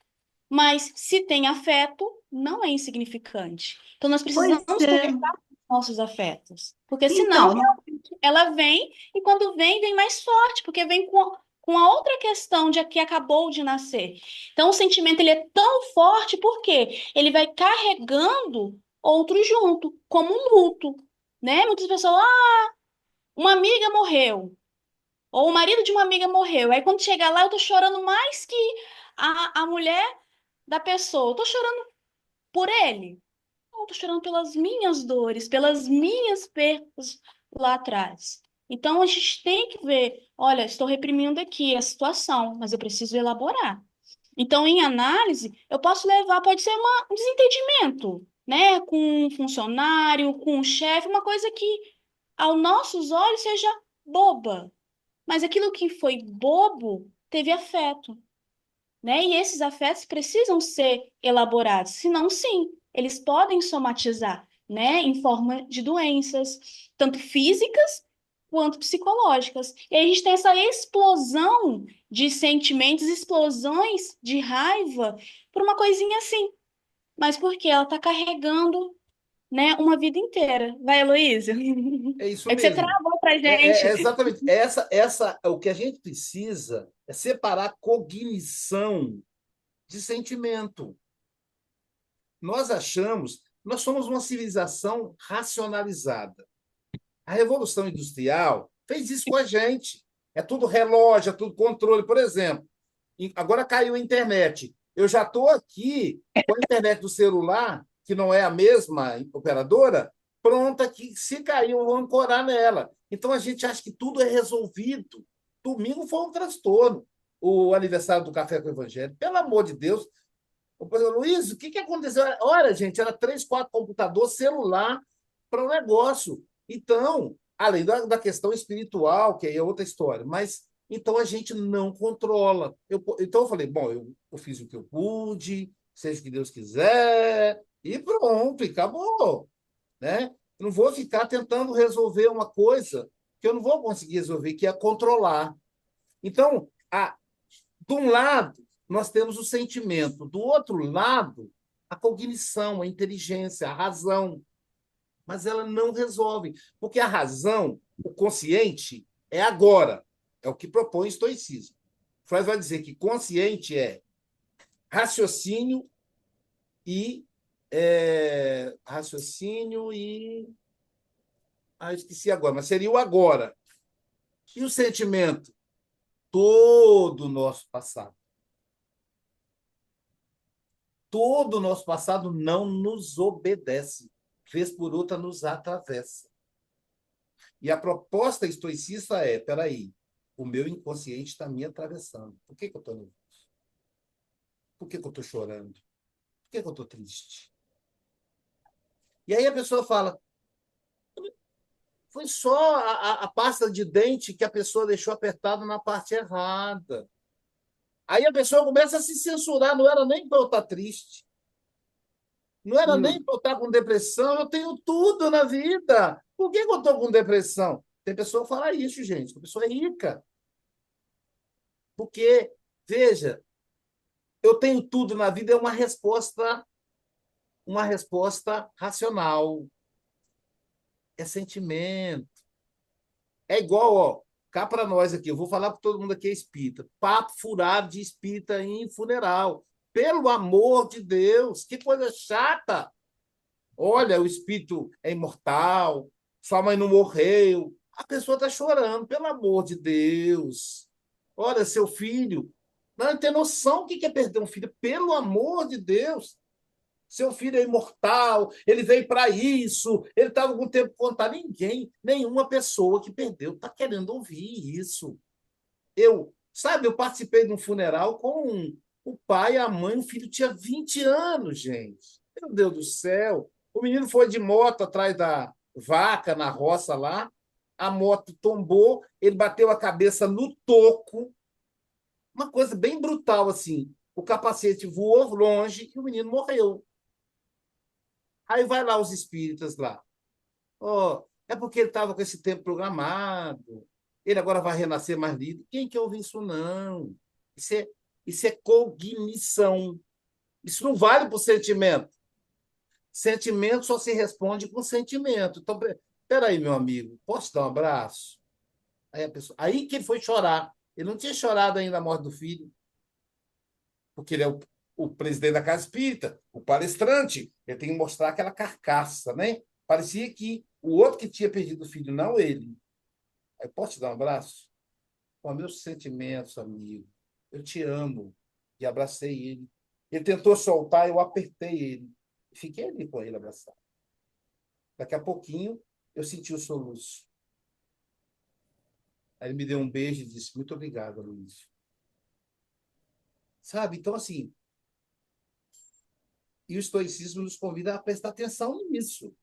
Mas se tem afeto, não é insignificante. Então nós Pois precisamos é. conversar com os nossos afetos. Porque senão, Então, realmente, ela vem, e quando vem, vem mais forte, porque vem com a outra questão de que acabou de nascer. Então o sentimento ele é tão forte porque ele vai carregando outro junto, como um luto. Né? Muitas pessoas, uma amiga morreu. Ou o marido de uma amiga morreu. Aí quando chega lá, eu tô chorando mais que a mulher da pessoa. Eu tô chorando por ele. Não, eu tô chorando pelas minhas dores, pelas minhas perdas lá atrás. Então a gente tem que ver, olha, estou reprimindo aqui a situação, mas eu preciso elaborar. Então, em análise, eu posso levar, pode ser um desentendimento, né, com um funcionário, com um chefe, uma coisa que, aos nossos olhos, seja boba. Mas aquilo que foi bobo teve afeto, né? E esses afetos precisam ser elaborados, senão, sim, eles podem somatizar, né, em forma de doenças, tanto físicas quanto psicológicas. E aí a gente tem essa explosão de sentimentos, explosões de raiva por uma coisinha assim, mas porque ela está carregando, né, uma vida inteira. Vai, Heloísa? É isso É que você mesmo. travou pra É gente. exatamente. O que a gente precisa é separar cognição de sentimento. Nós somos uma civilização racionalizada. A Revolução Industrial fez isso com a gente. É tudo relógio, é tudo controle. Por exemplo, agora caiu a internet. Eu já estou aqui com a internet do celular, que não é a mesma operadora, pronta que se cair eu vou ancorar nela. Então a gente acha que tudo é resolvido. Domingo foi um transtorno, o aniversário do Café com o Evangelho. Pelo amor de Deus, o professor Luiz, o que aconteceu? Olha, gente, era 3, 4 computadores, celular para o negócio. Então, além da questão espiritual, que aí é outra história, mas então a gente não controla. Então eu falei, bom, eu fiz o que eu pude, seja o que Deus quiser, e pronto, e acabou. Né? Eu não vou ficar tentando resolver uma coisa que eu não vou conseguir resolver, que é controlar. Então, de um lado, nós temos o sentimento, do outro lado, a cognição, a inteligência, a razão. Mas ela não resolve, porque a razão, o consciente, é agora. É o que propõe o estoicismo. Freud vai dizer que consciente é raciocínio e. Raciocínio e. Esqueci agora, mas seria o agora. E o sentimento? Todo o nosso passado. Todo o nosso passado não nos obedece. Vez por outra, nos atravessa. E a proposta estoicista é: peraí, o meu inconsciente está me atravessando. Por que eu estou nervoso? Por que eu estou chorando? Por que eu estou triste? E aí a pessoa fala: foi só a pasta de dente que a pessoa deixou apertada na parte errada. Aí a pessoa começa a se censurar, não era nem para eu estar triste. Não era nem Hum. para eu estar com depressão, eu tenho tudo na vida. Por que eu estou com depressão? Tem pessoa que fala isso, gente, a pessoa é rica. Porque, veja, eu tenho tudo na vida é uma resposta racional, é sentimento. É igual, ó, cá para nós aqui, eu vou falar para todo mundo aqui é espírita. Papo furado de espírita em funeral. Pelo amor de Deus, que coisa chata. Olha, o espírito é imortal, sua mãe não morreu. A pessoa está chorando, pelo amor de Deus. Olha, seu filho. Não tem noção o que é perder um filho, pelo amor de Deus. Seu filho é imortal, ele veio para isso, ele estava com o tempo contado. Nenhuma pessoa que perdeu está querendo ouvir isso. Eu participei de um funeral com o pai, a mãe, o filho tinha 20 anos, gente. Meu Deus do céu. O menino foi de moto atrás da vaca na roça lá, a moto tombou, ele bateu a cabeça no toco, uma coisa bem brutal assim. O capacete voou longe e o menino morreu. Aí vai lá os espíritas lá. Oh, é porque ele estava com esse tempo programado. Ele agora vai renascer mais lindo. Quem que ouve isso, não? Isso é, isso é cognição. Isso não vale para o sentimento. Sentimento só se responde com sentimento. Então, peraí, meu amigo, posso dar um abraço? Aí que ele foi chorar. Ele não tinha chorado ainda a morte do filho, porque ele é o presidente da Casa Espírita, o palestrante. Ele tem que mostrar aquela carcaça, né? Parecia que o outro que tinha perdido o filho, não ele. Aí, posso te dar um abraço? Ó, meus sentimentos, amigo, eu te amo. E abracei ele. Ele tentou soltar, eu apertei ele. E fiquei ali com ele abraçado. Daqui a pouquinho, eu senti o soluço. Aí ele me deu um beijo e disse, muito obrigado, Luiz. Sabe? Então, assim, e o estoicismo nos convida a prestar atenção nisso.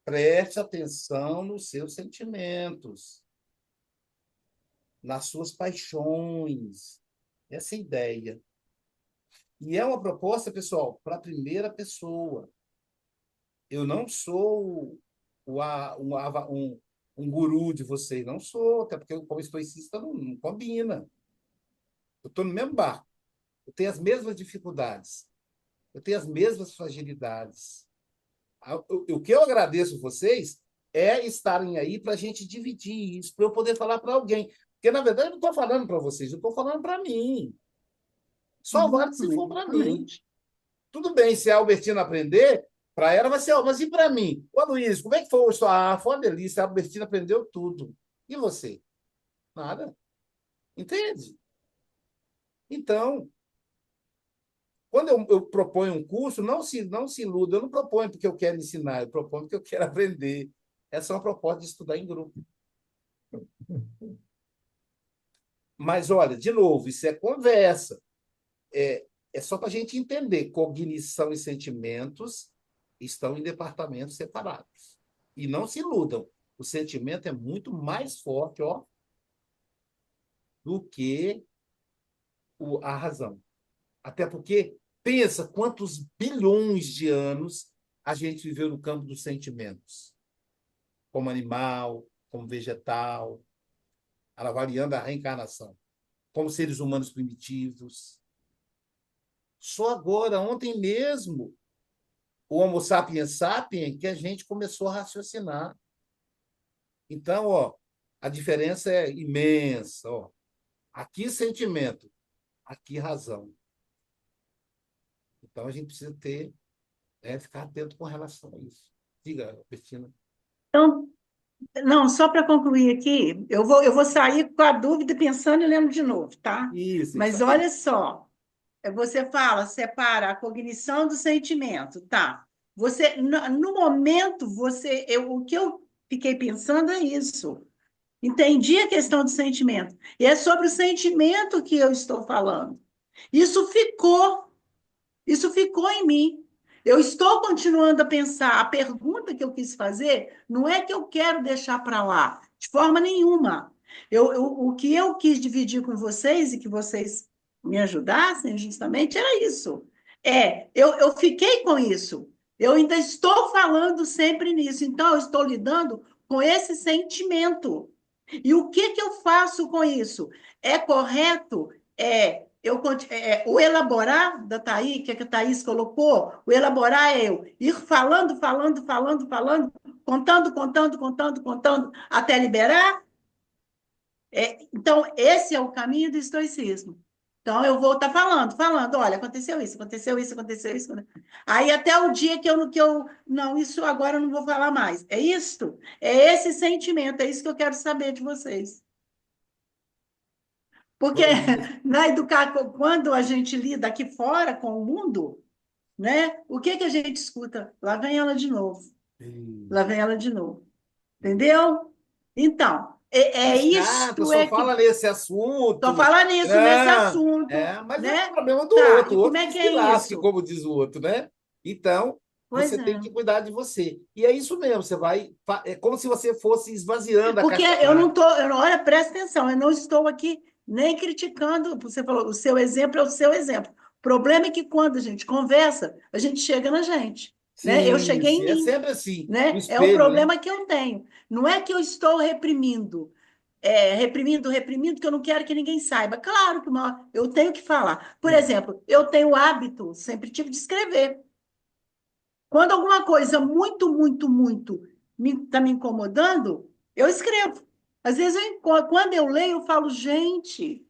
Preste atenção nos seus sentimentos, nas suas paixões. Essa é a ideia. E é uma proposta, pessoal, para a primeira pessoa. Eu não sou um guru de vocês, não sou, até porque como estoicista não combina. Eu estou no mesmo barco. Eu tenho as mesmas dificuldades. Eu tenho as mesmas fragilidades. O que eu agradeço vocês é estarem aí para a gente dividir isso, para eu poder falar para alguém. Porque, na verdade, eu não estou falando para vocês, eu estou falando para mim. Só vale se for para mim. Tudo bem, se a Albertina aprender, para ela vai ser, mas e para mim? Ô, Luiz, como é que foi? Foi uma delícia, a Albertina aprendeu tudo. E você? Nada. Entende? Então, quando eu proponho um curso, não se iluda, eu não proponho porque eu quero ensinar, eu proponho porque eu quero aprender. Essa é uma proposta de estudar em grupo. Mas, olha, de novo, isso é conversa. É só para a gente entender. Cognição e sentimentos estão em departamentos separados. E não se iludam. O sentimento é muito mais forte, ó, do que a razão. Até porque, pensa quantos bilhões de anos a gente viveu no campo dos sentimentos. Como animal, como vegetal, avaliando a reencarnação. Como seres humanos primitivos. Só agora, ontem mesmo, o Homo sapiens sapiens, que a gente começou a raciocinar. Então, ó, a diferença é imensa. Ó. Aqui sentimento, aqui razão. Então, a gente precisa ficar atento com relação a isso. Diga, Bettina. Então, não, só para concluir aqui, eu vou sair com a dúvida pensando e lendo de novo, tá? Isso Mas aí. olha só, você fala, separa a cognição do sentimento, tá? Você, no momento, o que eu fiquei pensando é isso. Entendi a questão do sentimento. E é sobre o sentimento que eu estou falando. Isso ficou, isso ficou em mim. Eu estou continuando a pensar. A pergunta que eu quis fazer não é que eu quero deixar para lá, de forma nenhuma. O que eu quis dividir com vocês e que vocês me ajudassem justamente era isso. Eu fiquei com isso. Eu ainda estou falando sempre nisso. Então, eu estou lidando com esse sentimento. E o que eu faço com isso? É correto? O elaborar da Thaís, que a Thaís colocou, o elaborar é eu ir falando, contando, até liberar. Então, esse é o caminho do estoicismo. Então, eu vou estar falando, olha, aconteceu isso. Aí, até o dia não, isso agora eu não vou falar mais. É isso? É esse sentimento, é isso que eu quero saber de vocês. Porque na educação, quando a gente lida aqui fora com o mundo, né, o que a gente escuta? Lá vem ela de novo. Lá vem ela de novo. Entendeu? Então, isto só fala nesse assunto. Só fala nisso, nesse assunto. Mas né? é o problema do Tá, outro. O e outro como é que que se é lasque, isso? como diz o outro, né? Então, Pois você tem é. que cuidar de você. E é isso mesmo, você vai. É como se você fosse esvaziando a Porque caixa eu não d'água. estou, olha, presta atenção, eu não estou aqui nem criticando, você falou, o seu exemplo é o seu exemplo. O problema é que quando a gente conversa, a gente chega na gente, né? Eu Sim, cheguei em sim, é mim, sempre assim. O né? É o espelho, né? problema que eu tenho. Não é que eu estou reprimindo, reprimindo, que eu não quero que ninguém saiba. Claro que eu tenho que falar. Por exemplo, eu tenho o hábito, sempre tive de escrever. Quando alguma coisa muito está me incomodando, eu escrevo. Às vezes, quando eu leio, eu falo, gente,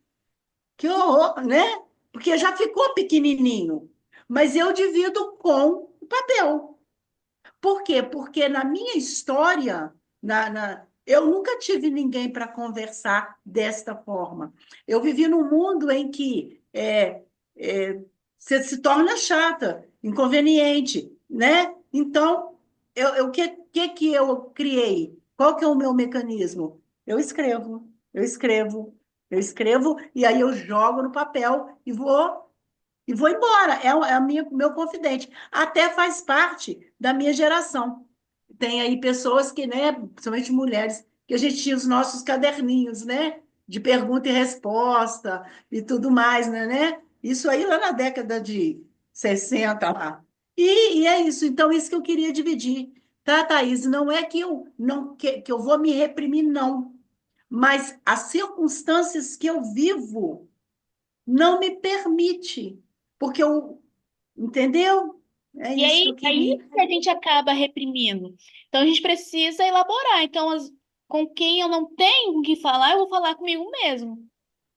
que horror, né? Porque já ficou pequenininho. Mas eu divido com o papel. Por quê? Porque na minha história, Eu nunca tive ninguém para conversar desta forma. Eu vivi num mundo em que você se torna chata, inconveniente, né? Então, o que eu criei? Qual que é o meu mecanismo? Eu escrevo, eu escrevo, eu escrevo, e aí eu jogo no papel e vou embora. Meu confidente. Até faz parte da minha geração. Tem aí pessoas que, né, principalmente mulheres, que a gente tinha os nossos caderninhos, né, de pergunta e resposta e tudo mais, né? Isso aí lá na década de 60 lá. E é isso. Então, isso que eu queria dividir. Tá, Thaís? Não é que eu, não, que eu vou me reprimir, não. Mas as circunstâncias que eu vivo não me permite, porque eu, entendeu? É E isso que eu aí queria. que a gente acaba reprimindo. Então a gente precisa elaborar. Então, com quem eu não tenho o que falar, eu vou falar comigo mesmo.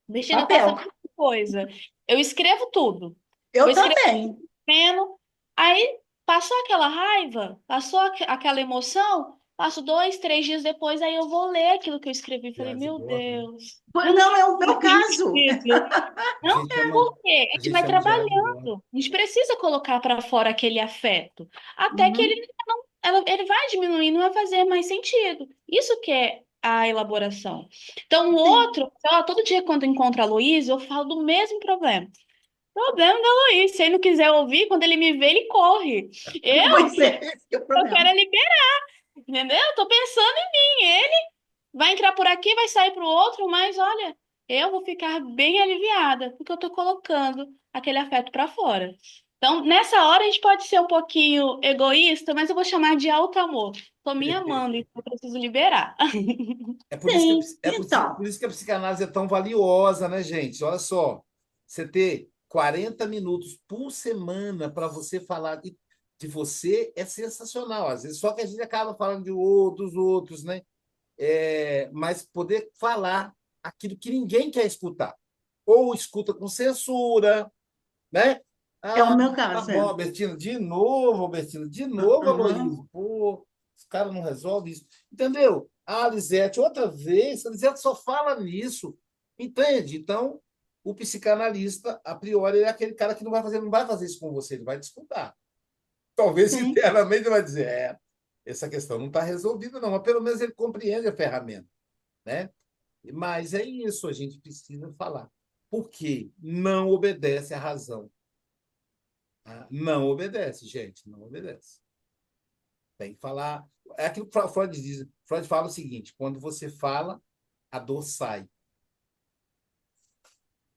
Cristina passa a Papel. mesma coisa. Eu escrevo tudo. Vou Eu também. escrevendo, aí passou aquela raiva, passou aquela emoção, passo 2, 3 dias depois, aí eu vou ler aquilo que eu escrevi. Falei, Piada de meu boa, né? Deus, Pois já não não faz é o meu mais caso. sentido. A Não, gente chama, por quê? A a gente gente vai chama de gerar de boa. trabalhando. A gente precisa colocar para fora aquele afeto. Até que Uhum. ele não, ele vai diminuir, não vai fazer mais sentido. Isso que é a elaboração. Então, o Sim. outro, ó, todo dia quando eu encontro a Luísa, eu falo do mesmo problema. Problema da Luísa. Se ele não quiser ouvir, quando ele me vê, ele corre. Eu, Pois é, esse que é o eu quero problema. é liberar, entendeu? Eu tô pensando em mim. Ele vai entrar por aqui, vai sair pro outro, mas olha, eu vou ficar bem aliviada, porque eu tô colocando aquele afeto para fora. Então, nessa hora, a gente pode ser um pouquinho egoísta, mas eu vou chamar de alto amor. Tô me amando, então eu preciso liberar. É por isso que, Sim. Então, por isso que a psicanálise é tão valiosa, né, gente? Olha só, você ter 40 minutos por semana para você falar de você é sensacional. Às vezes só que a gente acaba falando dos outros, né? Mas poder falar aquilo que ninguém quer escutar. Ou escuta com censura, né? é o Ah, meu tá caso, bom, é. Albertino, de novo, Uhum. Aloysio. Pô, os caras não resolvem isso. Entendeu? A Lisete, outra vez, a Lisete só fala nisso. Entende? Então, o psicanalista, a priori, é aquele cara que não vai fazer isso com você, ele vai te escutar. Talvez Sim. internamente ele vai dizer, essa questão não está resolvida, não, mas pelo menos ele compreende a ferramenta, né? Mas é isso, a gente precisa falar. Por quê? Não obedece à razão. Tá? Não obedece, gente, não obedece. Tem que falar. É aquilo que Freud diz. Freud fala o seguinte: quando você fala, a dor sai.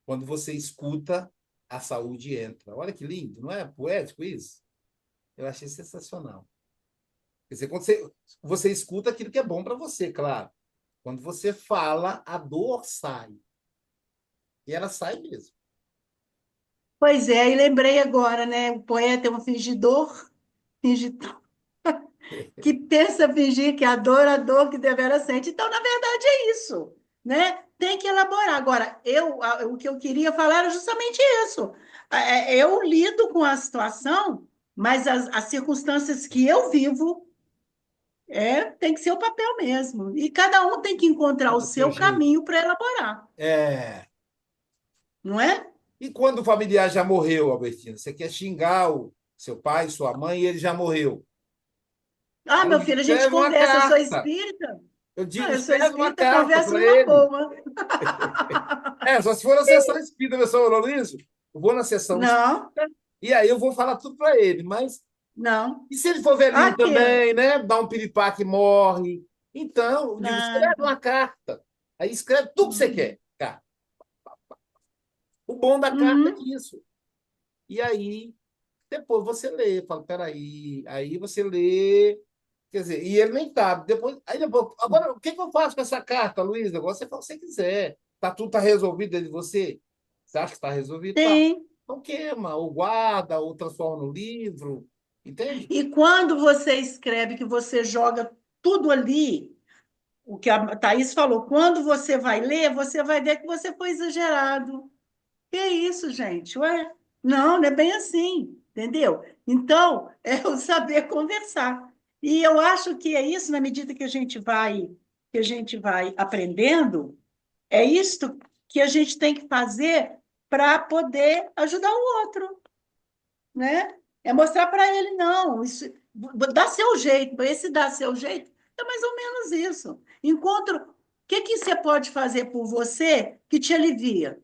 Quando você escuta, a saúde entra. Olha que lindo, não é poético isso? Eu achei sensacional. Quer dizer, quando você escuta aquilo que é bom para você, claro. Quando você fala, a dor sai. E ela sai mesmo. Pois é, e lembrei agora, né? O poeta é um fingidor, fingidor, que pensa fingir que a dor que devera sente. Então, na verdade, é isso, né? Tem que elaborar. Agora, o que eu queria falar era justamente isso. Eu lido com a situação, mas as circunstâncias que eu vivo tem que ser o papel mesmo. E cada um tem que encontrar É o do seu seu jeito. caminho para elaborar, É. não é? E quando o familiar já morreu, Albertina? Você quer xingar o seu pai, sua mãe, e ele já morreu. Ah, Aí meu filho, a gente escreve uma conversa, eu sou carta. espírita. Eu Ah, digo, eu sou escreve uma espírita, carta conversa para numa ele. boa. Só se for na sessão espírita, meu senhor Aloysio, eu vou na sessão Não, espírita e aí eu vou falar tudo para ele. Mas não. e se ele for velhinho Aqui, também, né? Dá um piripaque e morre. Então, eu digo, escreve não. uma carta. Aí escreve tudo que você Uhum. quer, cara. O bom da carta é Uhum. isso. E aí, depois você lê, fala, peraí. Aí você lê, quer dizer, e ele nem sabe. Depois, agora, o que que eu faço com essa carta, Luiz? Agora você faz o que você quiser. Tudo tá resolvido dentro de você? Você acha que está resolvido? Tá. Sim. Então queima, ou guarda, ou transforma no livro. Entende? E quando você escreve que você joga tudo ali, o que a Thaís falou, quando você vai ler, você vai ver que você foi exagerado. Que é isso, gente? Ué? Não, não é bem assim, entendeu? Então, é o saber conversar. E eu acho que é isso, na medida que a gente vai que a gente vai aprendendo, é isto que a gente tem que fazer para poder ajudar o outro, né? É mostrar para ele, não, isso, dá seu jeito, esse dá seu jeito, é mais ou menos isso. Encontro, o que que você pode fazer por você que te alivia?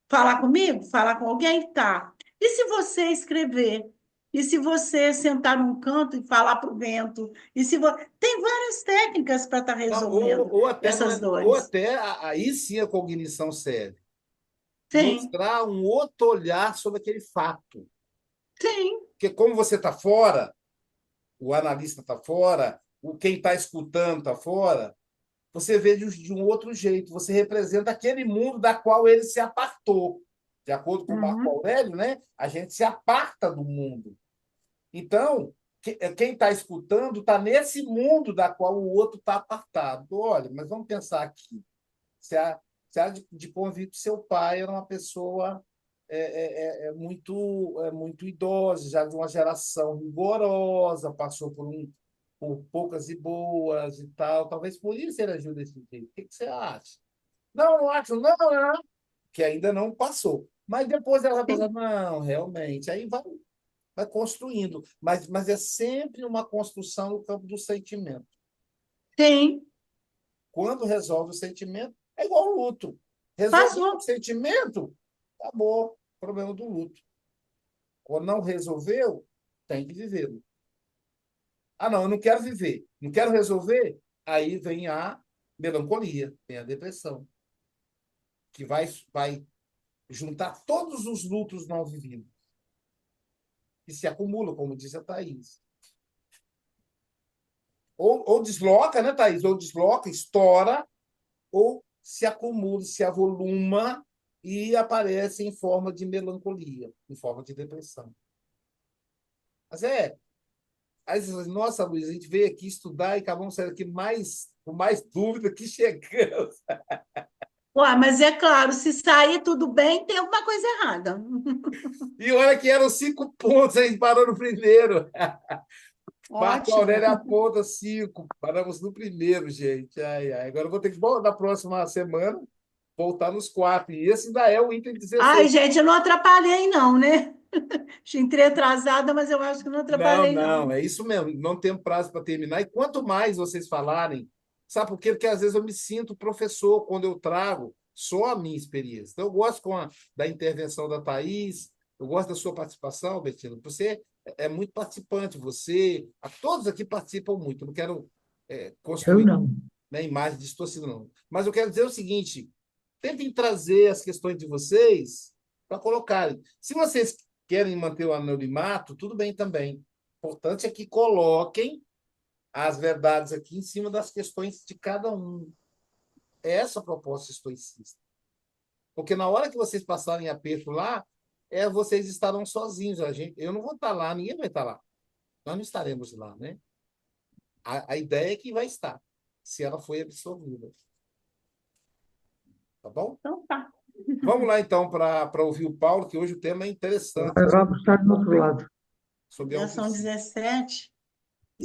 Falar comigo? Falar com alguém? Tá. E se você escrever? E se você sentar num canto e falar para o vento? E se tem várias técnicas para estar Não, resolvendo ou até, não essas é, ou dores. até aí sim a cognição serve. Sim, Mostrar um outro olhar sobre aquele fato. sim, Porque como você está fora, o analista está fora, quem está escutando está fora, você vê de um outro jeito. Você representa aquele mundo da qual ele se apartou. De acordo com Marco uhum, Aurélio, né? A gente se aparta do mundo. Então, quem está escutando está nesse mundo da qual o outro está apartado. Olha, mas vamos pensar aqui. Você há de convir que seu pai era uma pessoa muito idosa, já de uma geração rigorosa, passou por poucas e boas e tal. Talvez por isso ele ajude desse jeito. O que você acha? Não, não acho, não, não, que ainda não passou. Mas depois ela vai pensar, sim, não, realmente. Aí vai construindo. Mas é sempre uma construção no campo do sentimento. sim, Quando resolve o sentimento, é igual ao luto. Resolveu o passou. sentimento, acabou o problema do luto. Quando não resolveu, tem que vivê-lo. Ah, não, eu não quero viver, não quero resolver. Aí vem a melancolia, vem a depressão, que vai juntar todos os lutos não vividos, que se acumulam, como disse a Thaís. Ou desloca, né, Thaís? Ou desloca, estoura, ou se acumula, se avoluma e aparece em forma de melancolia, em forma de depressão. Mas nossa, Luiz, a gente veio aqui estudar e acabamos saindo aqui com mais dúvida que chegamos. Ué, mas é claro, se sair tudo bem, tem alguma coisa errada. E olha que eram 5 pontos, a gente parou no primeiro. Marco Ótimo. Aurélio aponta 5, paramos no primeiro, gente. Ai, ai. Agora eu vou ter que, na próxima semana, voltar nos 4. E esse ainda é o item 16. Ai, gente, eu não atrapalhei, não, né? Entrei atrasada, mas eu acho que não Não, atrapalhei, não. não, é isso mesmo. Não tem prazo para terminar. E quanto mais vocês falarem, sabe por quê? Porque às vezes eu me sinto professor quando eu trago só a minha experiência. Então, eu gosto da intervenção da Thaís, eu gosto da sua participação, Betina. Você é muito participante, todos aqui participam muito. Eu não quero Eu construir, não. né, imagem distorcida, não. Mas eu quero dizer o seguinte: tentem trazer as questões de vocês para colocarem. Se vocês querem manter o anonimato, tudo bem também. O importante é que coloquem as verdades aqui em cima das questões de cada um. É essa a proposta estoicista. Porque na hora que vocês passarem aperto lá, vocês estarão sozinhos. Eu não vou estar lá, ninguém vai estar lá. Nós não estaremos lá, né? A ideia é que vai estar, se ela foi absorvida. Tá bom? Então tá. Vamos lá, então, para ouvir o Paulo, que hoje o tema é interessante, Vamos estar do outro lado. sobre Já são autoestima. 17.